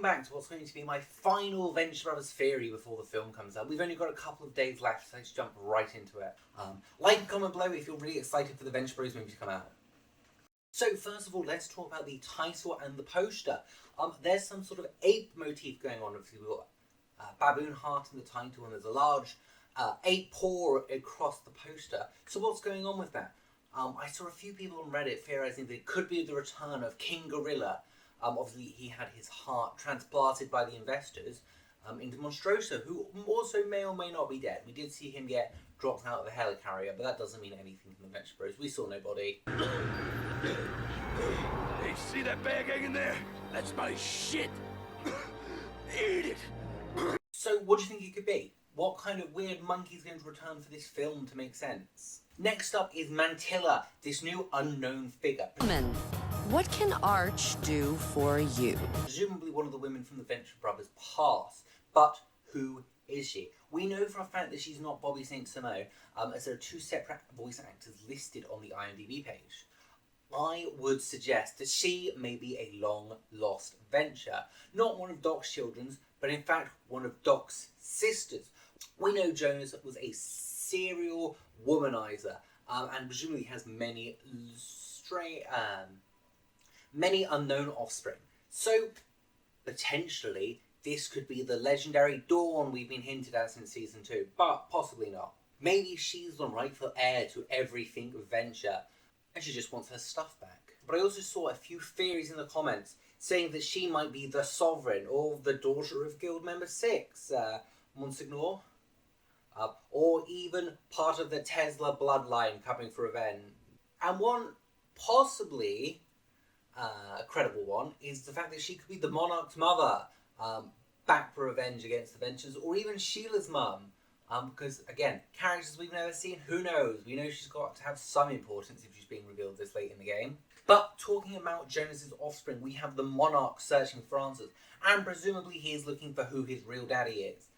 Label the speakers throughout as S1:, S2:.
S1: welcome back to what's going to be my final Venture Brothers theory before the film comes out. We've only got a couple of days left, so let's jump right into it. Like and comment below if you're really excited for the Venture Bros movie to come out. So first of all, let's talk about the title and the poster. There's some sort of ape motif going on. Obviously, we've got baboon heart in the title, and there's a large ape paw across the poster. So what's going on with that? I saw a few people on Reddit theorizing that it could be the return of King Gorilla. Obviously, he had his heart transplanted by the investors into Monstroso, who also may or may not be dead. We did see him get dropped out of the helicarrier, but that doesn't mean anything in the Venture Bros. We saw no body.
S2: Hey, see that bag hanging there? That's my shit. Eat it.
S1: So, what do you think it could be? What kind of weird monkey is going to return for this film to make sense? Next up is Mantilla, this new unknown figure.
S3: What can Arch do for you?
S1: Presumably one of the women from the Venture Brothers past, but who is she? We know for a fact that she's not Bobby Saint-Samo, as there are two separate voice actors listed on the IMDb page. I would suggest that she may be a long-lost Venture. Not one of Doc's children's, but in fact one of Doc's sisters. We know Jonas was a serial womanizer, and presumably has many many unknown offspring. So, potentially, this could be the legendary Dawn we've been hinted at since season 2, but possibly not. Maybe she's the rightful heir to everything Venture, and she just wants her stuff back. But I also saw a few theories in the comments saying that she might be the Sovereign, or the daughter of Guild Member 6, Monsignor, or even part of the Tesla bloodline coming for revenge. And one possibly a credible one is the fact that she could be the Monarch's mother, back for revenge against the Ventures, or even Sheila's mum, because again, characters we've never seen, who knows? We know she's got to have some importance if she's being revealed this late in the game. But talking about Jonas's offspring, we have the Monarch searching for answers, and presumably he is looking for who his real daddy is.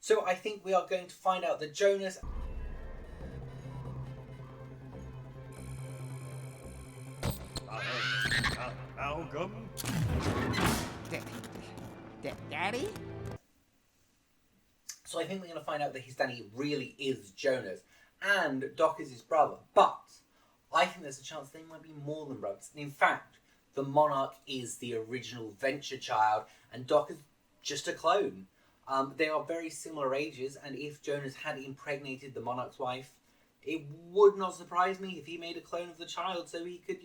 S1: So I think we are going to find out that Jonas...
S2: Malcolm?
S4: Daddy?
S1: So I think we're going to find out that his daddy really is Jonas, and Doc is his brother. But I think there's a chance they might be more than brothers. And in fact, the Monarch is the original Venture child, and Doc is just a clone. They are very similar ages, and if Jonas had impregnated the Monarch's wife, it would not surprise me if he made a clone of the child so he could,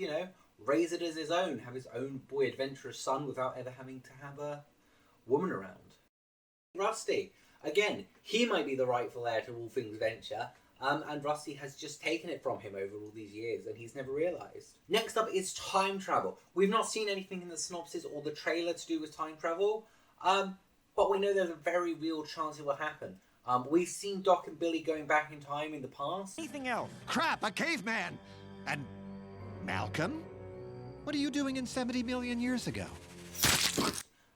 S1: raise it as his own, have his own boy adventurous son without ever having to have a woman around. Rusty, again, he might be the rightful heir to all things Venture, and Rusty has just taken it from him over all these years, and he's never realised. Next up is time travel. We've not seen anything in the synopsis or the trailer to do with time travel, but we know there's a very real chance it will happen. We've seen Doc and Billy going back in time in the past.
S4: Anything else? Crap, a caveman! And Malcolm? What are you doing in 70 million years ago?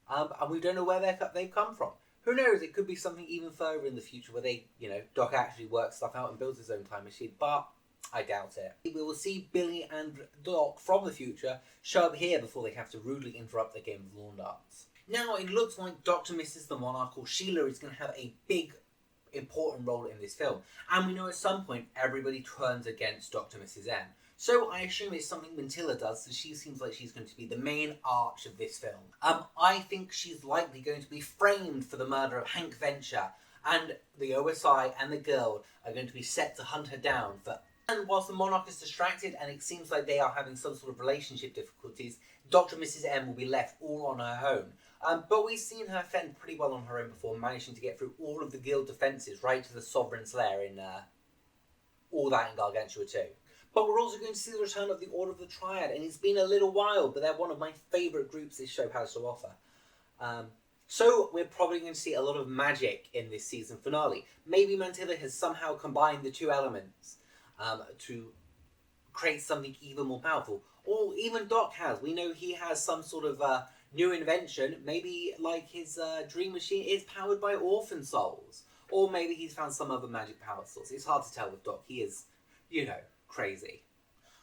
S1: And we don't know where they've come from. Who knows, it could be something even further in the future where they, Doc actually works stuff out and builds his own time machine, but I doubt it. We will see Billy and Doc from the future show up here before they have to rudely interrupt their game of lawn darts. Now, it looks like Dr. Mrs. the Monarch, or Sheila, is going to have a big, important role in this film. And we know at some point everybody turns against Dr. Mrs. M. So I assume it's something Mantilla does, so she seems like she's going to be the main arch of this film. I think she's likely going to be framed for the murder of Hank Venture, and the OSI and the Guild are going to be set to hunt her down for... And whilst the Monarch is distracted and it seems like they are having some sort of relationship difficulties, Dr. Mrs. M will be left all on her own. But we've seen her fend pretty well on her own before, managing to get through all of the Guild defences right to the Sovereign's lair in all that in Gargantua 2. But we're also going to see the return of the Order of the Triad, and it's been a little while, but they're one of my favourite groups this show has to offer. So we're probably going to see a lot of magic in this season finale. Maybe Mantilla has somehow combined the two elements to create something even more powerful. Or even Doc has. We know he has some sort of new invention. Maybe like his dream machine is powered by orphan souls. Or maybe he's found some other magic power source. It's hard to tell with Doc. He is, crazy.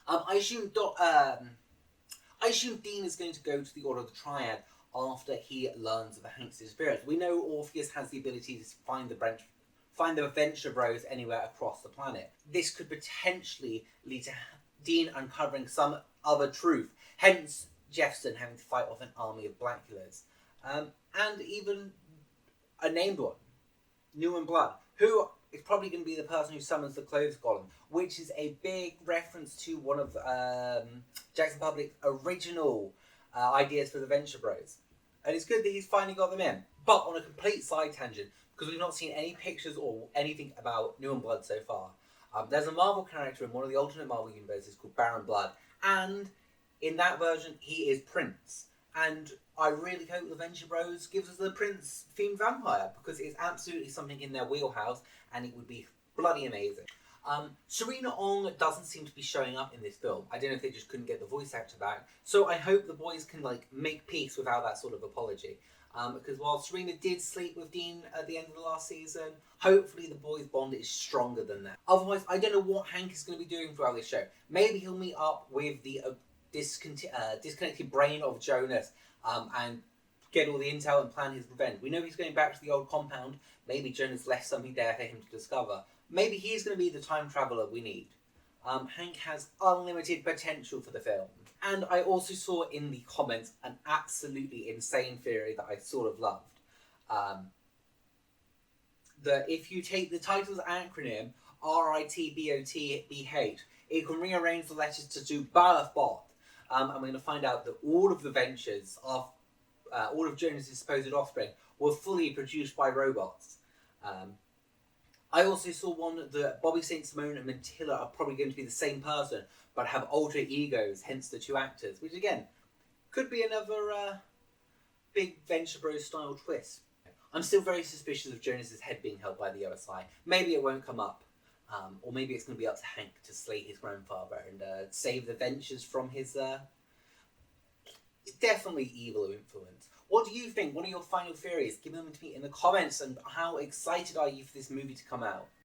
S1: I I assume Dean is going to go to the Order of the Triad after he learns of Hank's disappearance. We know Orpheus has the ability to find the Venture Bros anywhere across the planet. This could potentially lead to Dean uncovering some other truth, hence Jefferson having to fight off an army of Blackulars. And even a named one, New Blood, who is probably going to be the person who summons the Clothes Golem, which is a big reference to one of Jackson Public's original ideas for the Venture Bros. And it's good that he's finally got them in. But on a complete side tangent, because we've not seen any pictures or anything about New Blood so far, there's a Marvel character in one of the alternate Marvel universes called Baron Blood, and in that version, he is Prince. And I really hope the Venture Bros gives us the Prince-themed vampire, because it's absolutely something in their wheelhouse, and it would be bloody amazing. Serena Ong doesn't seem to be showing up in this film. I don't know if they just couldn't get the voice actor back. So I hope the boys can make peace without that sort of apology. Because while Serena did sleep with Dean at the end of the last season, hopefully the boys' bond is stronger than that. Otherwise, I don't know what Hank is going to be doing throughout this show. Maybe he'll meet up with the disconnected brain of Jonas and get all the intel and plan his revenge. We know he's going back to the old compound. Maybe Jonas left something there for him to discover. Maybe he's going to be the time traveller we need. Hank has unlimited potential for the film. And I also saw in the comments an absolutely insane theory that I sort of loved. That if you take the title's acronym, RITBOTBH, it can rearrange the letters to do Birth Bot. And we're going to find out that all of the ventures of all of Jonas' supposed offspring were fully produced by robots. I also saw one that Bobby St. Simone and Mantilla are probably going to be the same person, but have alter egos, hence the two actors, which again, could be another big Venture Bros style twist. I'm still very suspicious of Jonas' head being held by the OSI. Maybe it won't come up. Or maybe it's going to be up to Hank to slay his grandfather and save the Ventures from his definitely evil influence. What do you think? What are your final theories? Give them to me in the comments, and how excited are you for this movie to come out?